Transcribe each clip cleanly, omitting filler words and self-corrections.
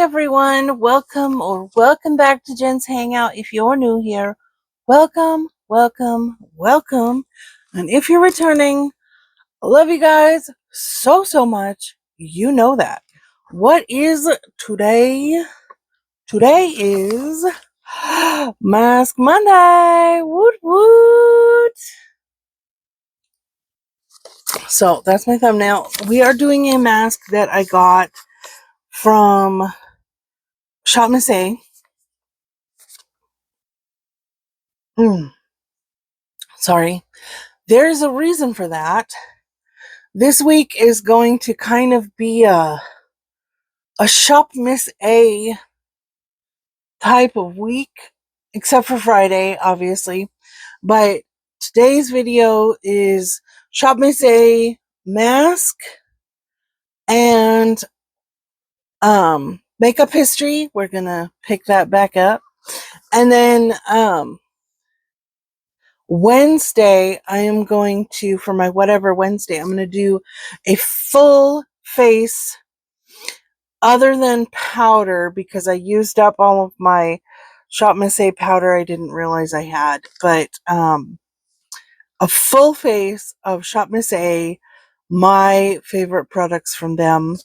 everyone, welcome back to Jen's Hangout. If you're new here, welcome. And if you're returning, I love you guys so much. You know that. What is today? Today is Mask Monday. Woot woot. So that's my thumbnail. We are doing a mask that I got from Shop Miss A. Sorry. There's a reason for that. This week is going to kind of be a Shop Miss A type of week, except for Friday, obviously. But today's video is Shop Miss A mask and makeup history. We're gonna pick that back up. And then Wednesday, I am going to, for my whatever Wednesday, I'm going to do a full face other than powder because I used up all of my Shop Miss A powder I didn't realize I had. But a full face of Shop Miss A, my favorite products from them,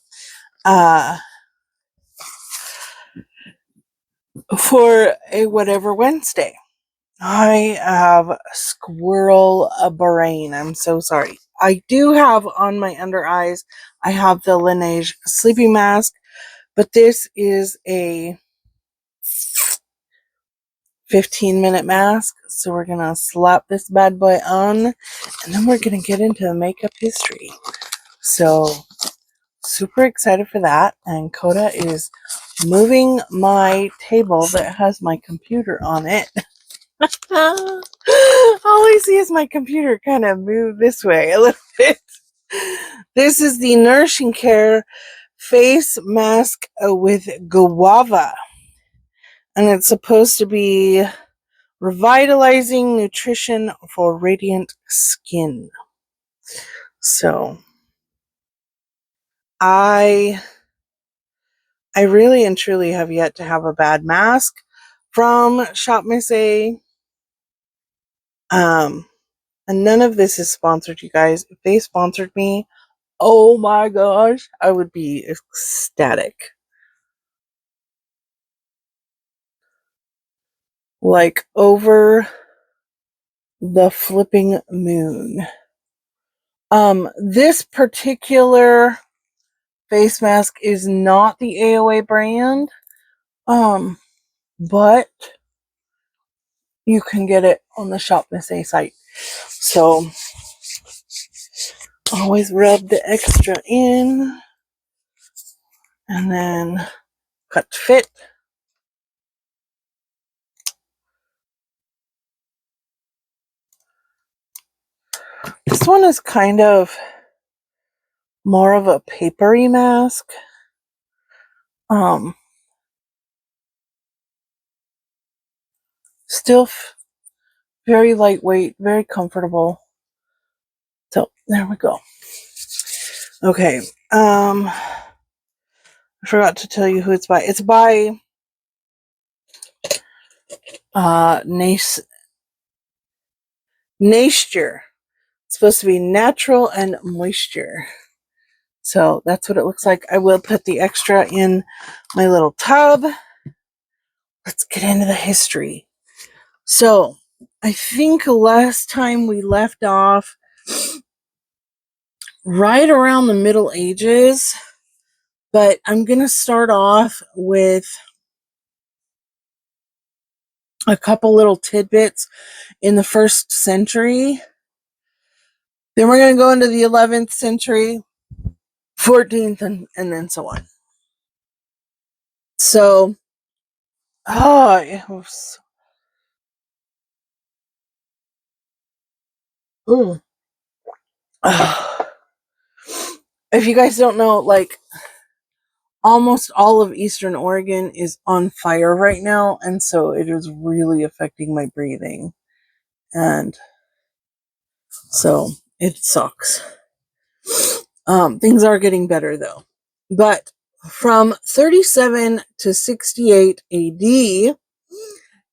for a whatever Wednesday. I have squirrel brain. I'm so sorry. I do have on my under eyes, I have the Laneige sleeping mask, but this is a 15-minute mask. So we're going to slap this bad boy on, and then we're going to get into the makeup history. So super excited for that. And Coda is moving my table that has my computer on it. All I see is my computer kind of move this way a little bit. This is the Nourishing Care face mask with guava. And it's supposed to be revitalizing nutrition for radiant skin. So I really and truly have yet to have a bad mask from Shop Miss A. And none of this is sponsored, you guys. If they sponsored me, oh my gosh, I would be ecstatic. Like over the flipping moon. This particular face mask is not the AOA brand. But you can get it on the Shop Miss A site. So always rub the extra in and then cut to fit. This one is kind of more of a papery mask. Still very lightweight, very comfortable. So there we go. Okay. I forgot to tell you who it's by. It's by Nature. It's supposed to be natural and moisture. So that's what it looks like. I will put the extra in my little tub. Let's get into the history. So I think last time we left off right around the Middle Ages, but I'm going to start off with a couple little tidbits in the 1st century. Then we're going to go into the 11th century, 14th, and then so on. So, it was... If you guys don't know, like, almost all of Eastern Oregon is on fire right now, and so it is really affecting my breathing. And so it sucks. Things are getting better though. But From 37 to 68 AD,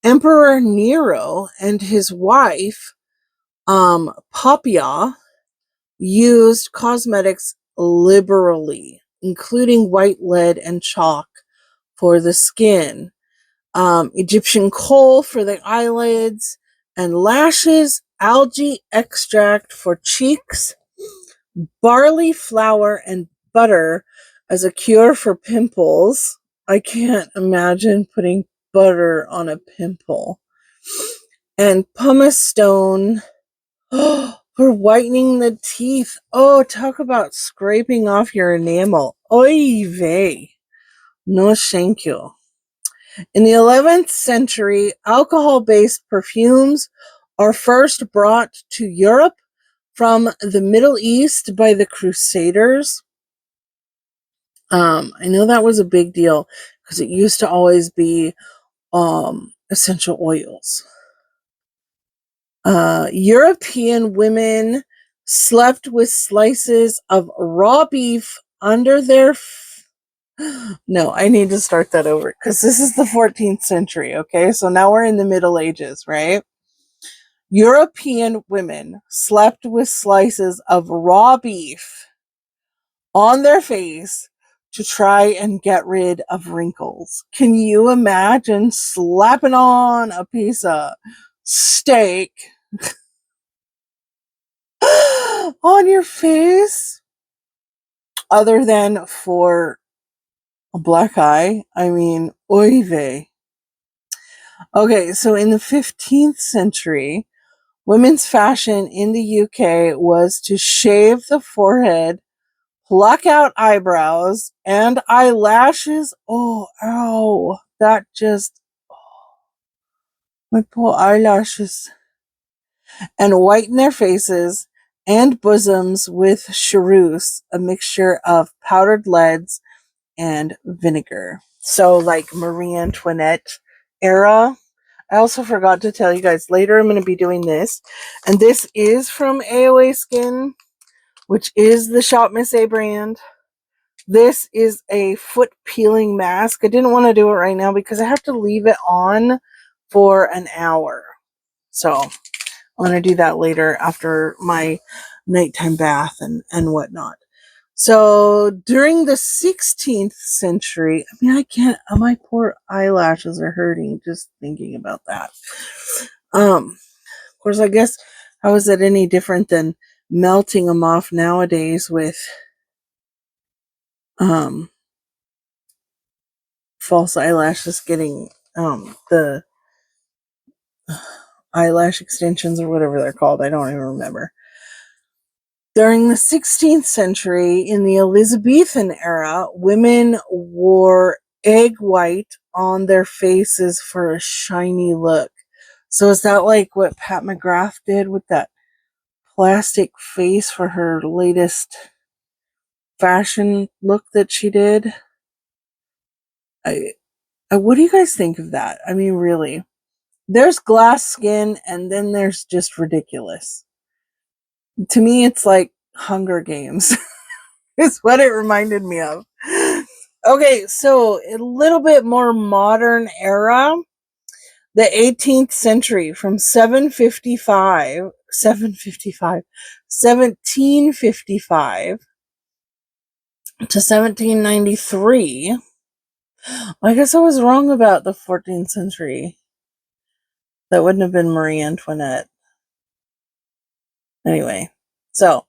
Emperor Nero and his wife, Poppaea, used cosmetics liberally, including white lead and chalk for the skin, Egyptian kohl for the eyelids and lashes, algae extract for cheeks, barley flour and butter as a cure for pimples. I can't imagine putting butter on a pimple. And pumice stone for whitening the teeth. Oh, talk about scraping off your enamel. Oy vey. No thank you. In the 11th century, alcohol-based perfumes are first brought to Europe from the Middle East by the Crusaders. I know that was a big deal because it used to always be essential oils. European women slept with slices of raw beef under their no, I need to start that over because this is the 14th century, okay? So now we're in the Middle Ages, right? European women slept with slices of raw beef on their face to try and get rid of wrinkles. Can you imagine slapping on a piece of steak on your face? Other than for a black eye, I mean, oy vey. Okay, so in the 15th century, women's fashion in the UK was to shave the forehead, pluck out eyebrows and eyelashes. Oh, ow. That just, my poor eyelashes. And whiten their faces and bosoms with chartreuse, a mixture of powdered leads and vinegar. So, like Marie Antoinette era. I also forgot to tell you guys later I'm going to be doing this. And this is from AOA Skin, which is the Shop Miss A brand. This is a foot peeling mask. I didn't want to do it right now because I have to leave it on for an hour. So I'm going to do that later after my nighttime bath and whatnot. So during the 16th century, I mean, I can't, my poor eyelashes are hurting just thinking about that. Of course, I guess, how is it any different than melting them off nowadays with, false eyelashes getting, the eyelash extensions or whatever they're called. I don't even remember. During the 16th century, in the Elizabethan era, women wore egg white on their faces for a shiny look. So is that like what Pat McGrath did with that plastic face for her latest fashion look that she did? What do you guys think of that? I mean, really. There's glass skin and then there's just ridiculous. To me, it's like Hunger Games. Is what it reminded me of. Okay, so a little bit more modern era. The 18th century from 1755 to 1793. I guess I was wrong about the 14th century. That wouldn't have been Marie Antoinette. Anyway, so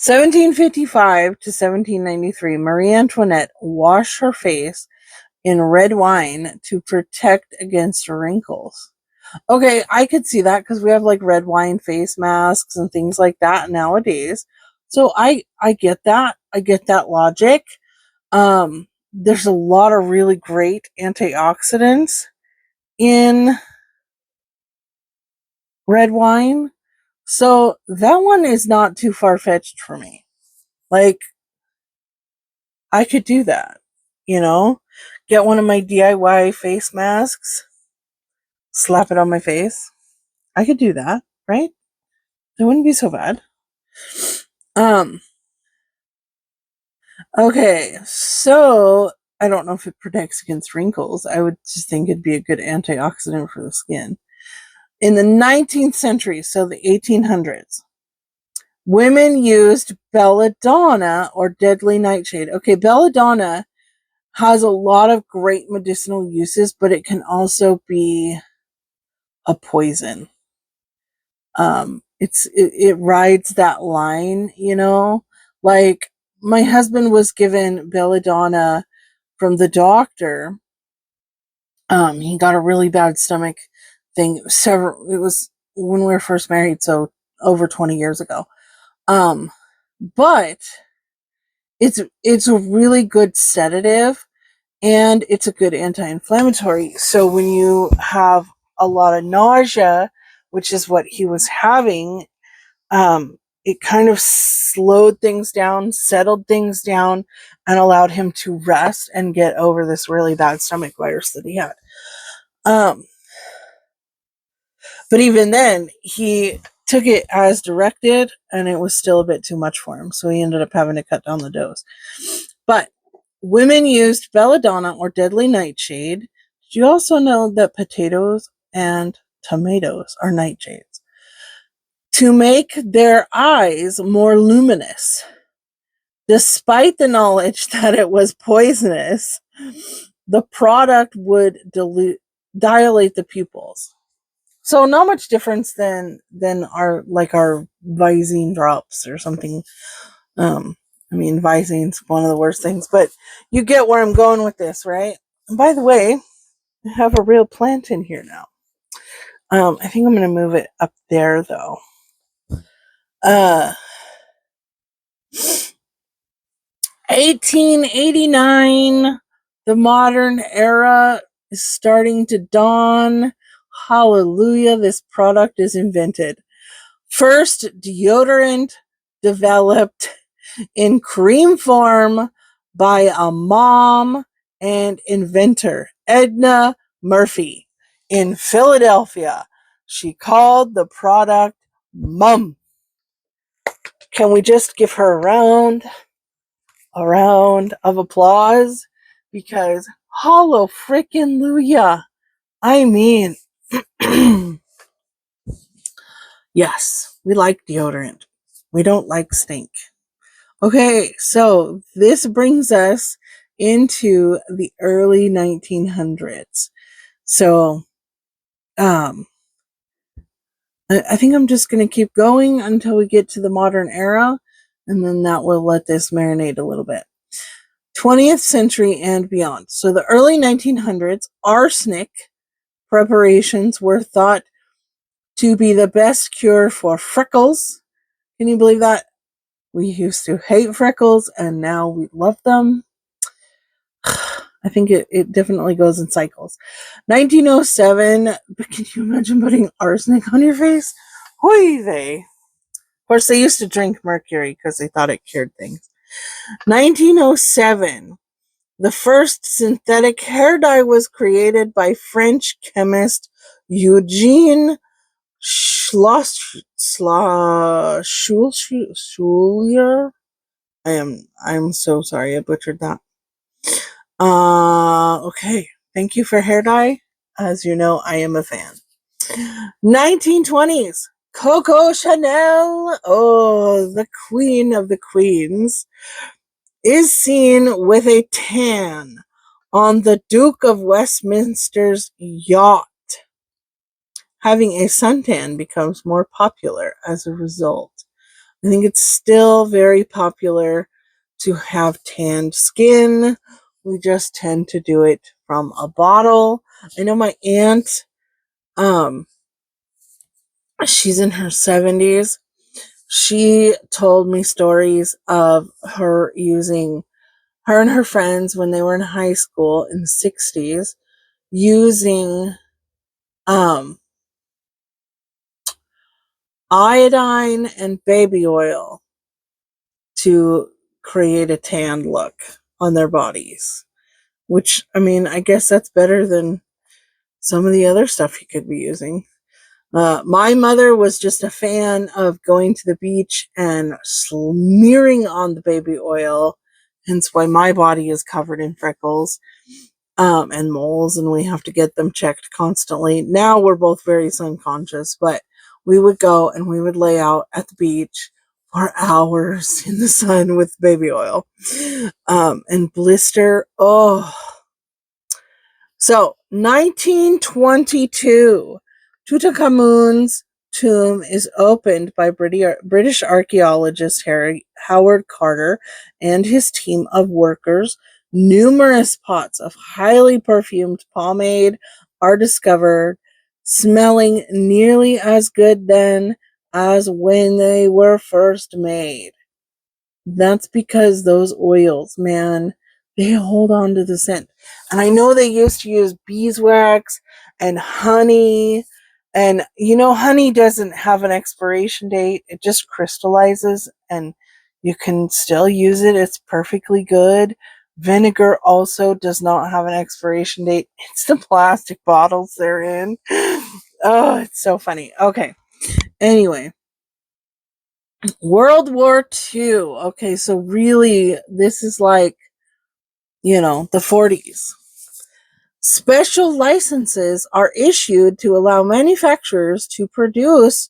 1755 to 1793, Marie Antoinette washed her face in red wine to protect against wrinkles. Okay, I could see that because we have like red wine face masks and things like that nowadays. So I get that. I get that logic. There's a lot of really great antioxidants in red wine. So that one is not too far-fetched for me. Like, I could do that, you know? Get one of my DIY face masks, slap it on my face. I could do that, right? It wouldn't be so bad. Okay, so I don't know if it protects against wrinkles. I would just think it'd be a good antioxidant for the skin. In the 19th century, so the 1800s, women used belladonna or deadly nightshade. Okay, belladonna has a lot of great medicinal uses, but it can also be a poison. It rides that line, you know. Like my husband was given belladonna from the doctor. He got a really bad stomach thing. It was when we were first married, so over 20 years ago. But it's a really good sedative, and it's a good anti-inflammatory. So when you have a lot of nausea, which is what he was having, it kind of slowed things down, settled things down, and allowed him to rest and get over this really bad stomach virus that he had. But even then, he took it as directed, and it was still a bit too much for him. So he ended up having to cut down the dose. But women used belladonna or deadly nightshade. Did you also know that potatoes and tomatoes are nightshades? To make their eyes more luminous. Despite the knowledge that it was poisonous, the product would dilate the pupils. So not much difference than our Visine drops or something. I mean, Visine's one of the worst things, but you get where I'm going with this, right? And by the way, I have a real plant in here now. I think I'm going to move it up there though. 1889, the modern era is starting to dawn. Hallelujah, this product is invented. First deodorant developed in cream form by a mom and inventor, Edna Murphy, in Philadelphia. She called the product Mum. Can we just give her a round of applause? Because hollow frickin' Luya. I mean, yes, we like deodorant. We don't like stink. Okay, so this brings us into the early 1900s. So, I think I'm just going to keep going until we get to the modern era, and then that will let this marinate a little bit. 20th century and beyond. So the early 1900s, arsenic preparations were thought to be the best cure for freckles. Can you believe that? We used to hate freckles, and now we love them. I think it definitely goes in cycles. 1907, but can you imagine putting arsenic on your face? Hoy vey. Of course, they used to drink mercury because they thought it cured things. 1907, the first synthetic hair dye was created by French chemist Eugene Schoulier. I'm so sorry I butchered that. Okay. Thank you for hair dye. As you know, I am a fan. 1920s. Coco Chanel, oh, the queen of the queens, is seen with a tan on the Duke of Westminster's yacht. Having a suntan becomes more popular as a result. I think it's still very popular to have tanned skin. We just tend to do it from a bottle. I know my aunt, she's in her 70s. She told me stories of her and her friends when they were in high school in the 60s, using iodine and baby oil to create a tanned look on their bodies. Which, I mean, I guess that's better than some of the other stuff you could be using. My mother was just a fan of going to the beach and smearing on the baby oil hence why my body is covered in freckles and moles, and we have to get them checked constantly. Now we're both very sun conscious, but we would go and we would lay out at the beach for hours in the sun with baby oil and blister. Oh, so 1922, Tutankhamun's tomb is opened by British archaeologist Howard Carter and his team of workers. Numerous pots of highly perfumed pomade are discovered, smelling nearly as good then as when they were first made. That's because those oils, man, they hold on to the scent. And I know they used to use beeswax and honey. And, honey doesn't have an expiration date. It just crystallizes and you can still use it. It's perfectly good. Vinegar also does not have an expiration date. It's the plastic bottles they're in. Oh, it's so funny. Okay. Anyway. World War II. Okay, so really, this is like, the 40s. Special licenses are issued to allow manufacturers to produce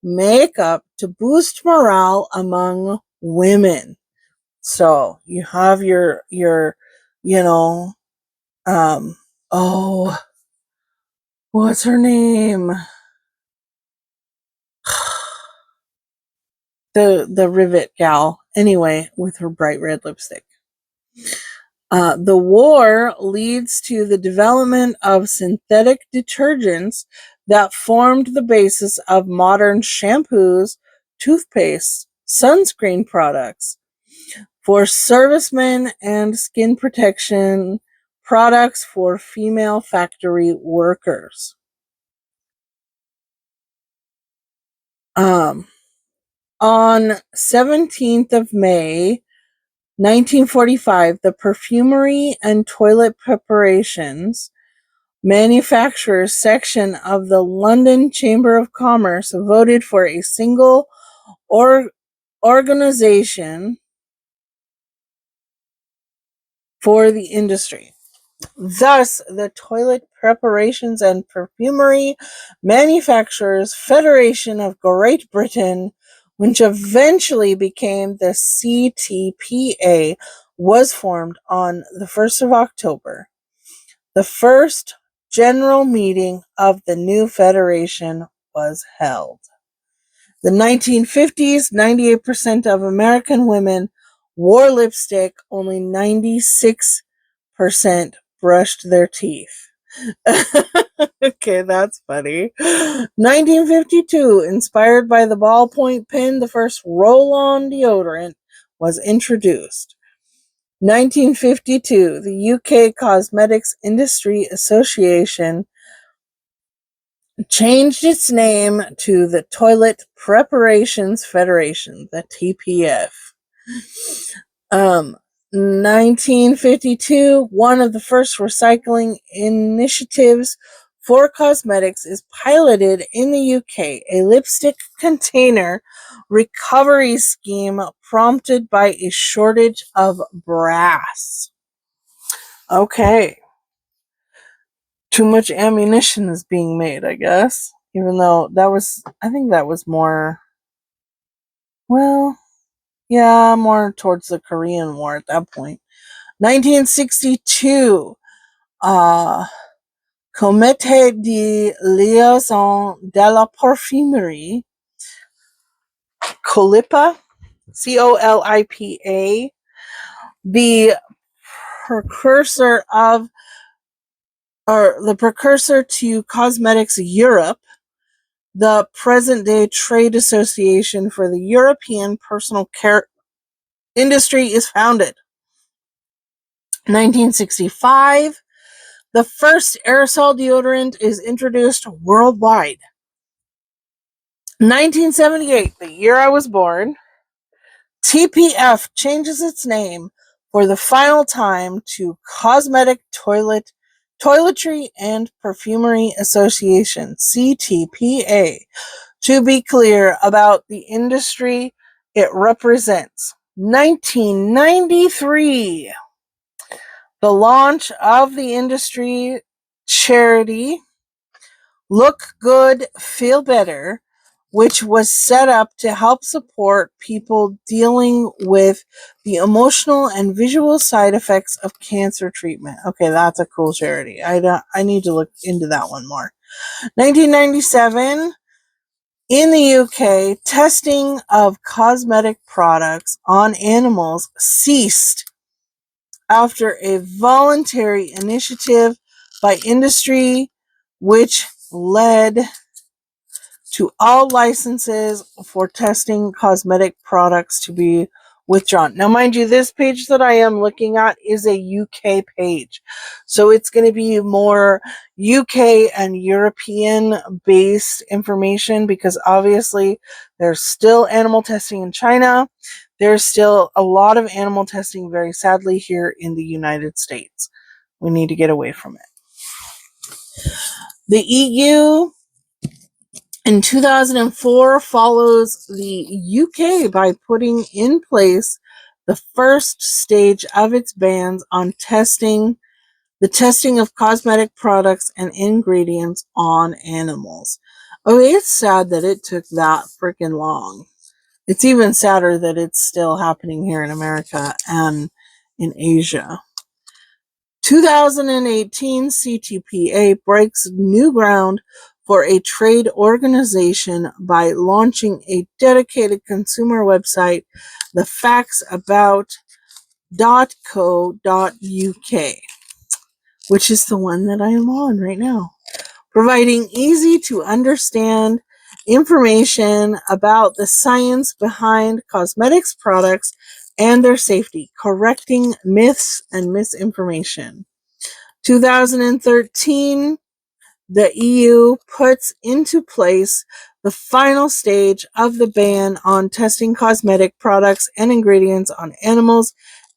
makeup to boost morale among women. So you have you know, oh, what's her name? The Rivet gal. Anyway, with her bright red lipstick. The war leads to the development of synthetic detergents that formed the basis of modern shampoos, toothpaste, sunscreen products for servicemen, and skin protection products for female factory workers. On 17th of May, 1945, the Perfumery and Toilet Preparations Manufacturers section of the London Chamber of Commerce voted for a single organization for the industry. Thus, the Toilet Preparations and Perfumery Manufacturers Federation of Great Britain, which eventually became the CTPA, was formed on the 1st of October. The first general meeting of the new federation was held. The 1950s, 98% of American women wore lipstick, only 96% brushed their teeth. Okay, that's funny. 1952, inspired by the ballpoint pen, the first roll-on deodorant was introduced. 1952, the UK Cosmetics Industry Association changed its name to the Toilet Preparations Federation, the TPF. 1952, one of the first recycling initiatives for cosmetics is piloted in the UK, a lipstick container recovery scheme prompted by a shortage of brass. Okay. Too much ammunition is being made, I guess. Even though I think that was more, well, yeah, more towards the Korean War at that point. 1962, Comité de Liaison de la Parfumerie, COLIPA, COLIPA, the precursor to Cosmetics Europe, the present-day trade association for the European personal care industry, is founded. 1965, the first aerosol deodorant is introduced worldwide. 1978, the year I was born, TPF changes its name for the final time to Cosmetic Toiletry and Perfumery Association, CTPA, to be clear about the industry it represents. 1993, the launch of the industry charity Look Good, Feel Better, which was set up to help support people dealing with the emotional and visual side effects of cancer treatment. Okay, that's a cool charity. I need to look into that one more. 1997, in the UK, testing of cosmetic products on animals ceased after a voluntary initiative by industry, which led to all licenses for testing cosmetic products to be withdrawn. Now, mind you, this page that I am looking at is a UK page. So it's going to be more UK and European based information because obviously there's still animal testing in China. There's still a lot of animal testing, very sadly, here in the United States. We need to get away from it. The EU in 2004 follows the UK by putting in place the first stage of its bans on the testing of cosmetic products and ingredients on animals. Oh, it's sad that it took that freaking long. It's even sadder that it's still happening here in America and in Asia. 2018 CTPA breaks new ground for a trade organization by launching a dedicated consumer website, thefactsabout.co.uk, which is the one that I am on right now, providing easy to understand information about the science behind cosmetics products and their safety, correcting myths and misinformation. 2013, the EU puts into place the final stage of the ban on testing cosmetic products and ingredients on animals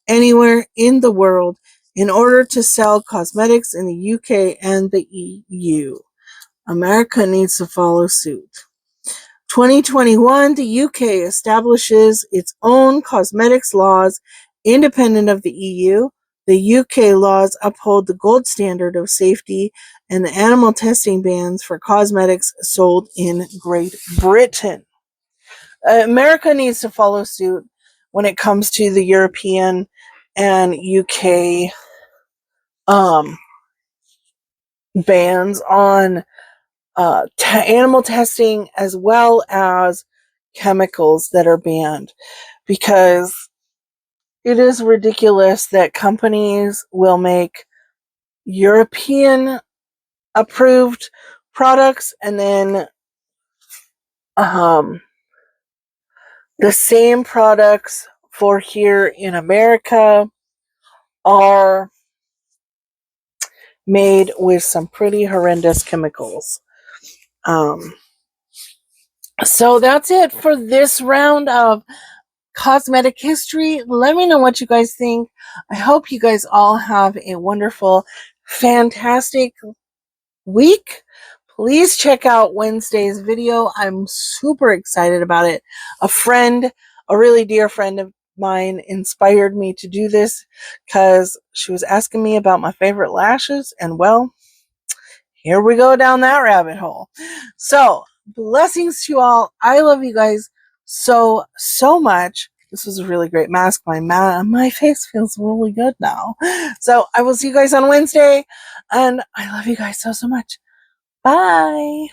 anywhere in the world in order to sell cosmetics in the UK and the EU. America needs to follow suit. 2021, the UK establishes its own cosmetics laws independent of the EU. The UK laws uphold the gold standard of safety and the animal testing bans for cosmetics sold in Great Britain. America needs to follow suit when it comes to the European and UK bans on animal testing as well as chemicals that are banned, because it is ridiculous that companies will make European approved products and then the same products for here in America are made with some pretty horrendous chemicals. So that's it for this round of cosmetic history. Let me know what you guys think. I hope you guys all have a wonderful, fantastic week. Please check out Wednesday's video. I'm super excited about it. A really dear friend of mine inspired me to do this because she was asking me about my favorite lashes, and well, here we go down that rabbit hole. So, blessings to you all. I love you guys so much. This was a really great mask. My face feels really good now. So, I will see you guys on Wednesday, and I love you guys so much. Bye.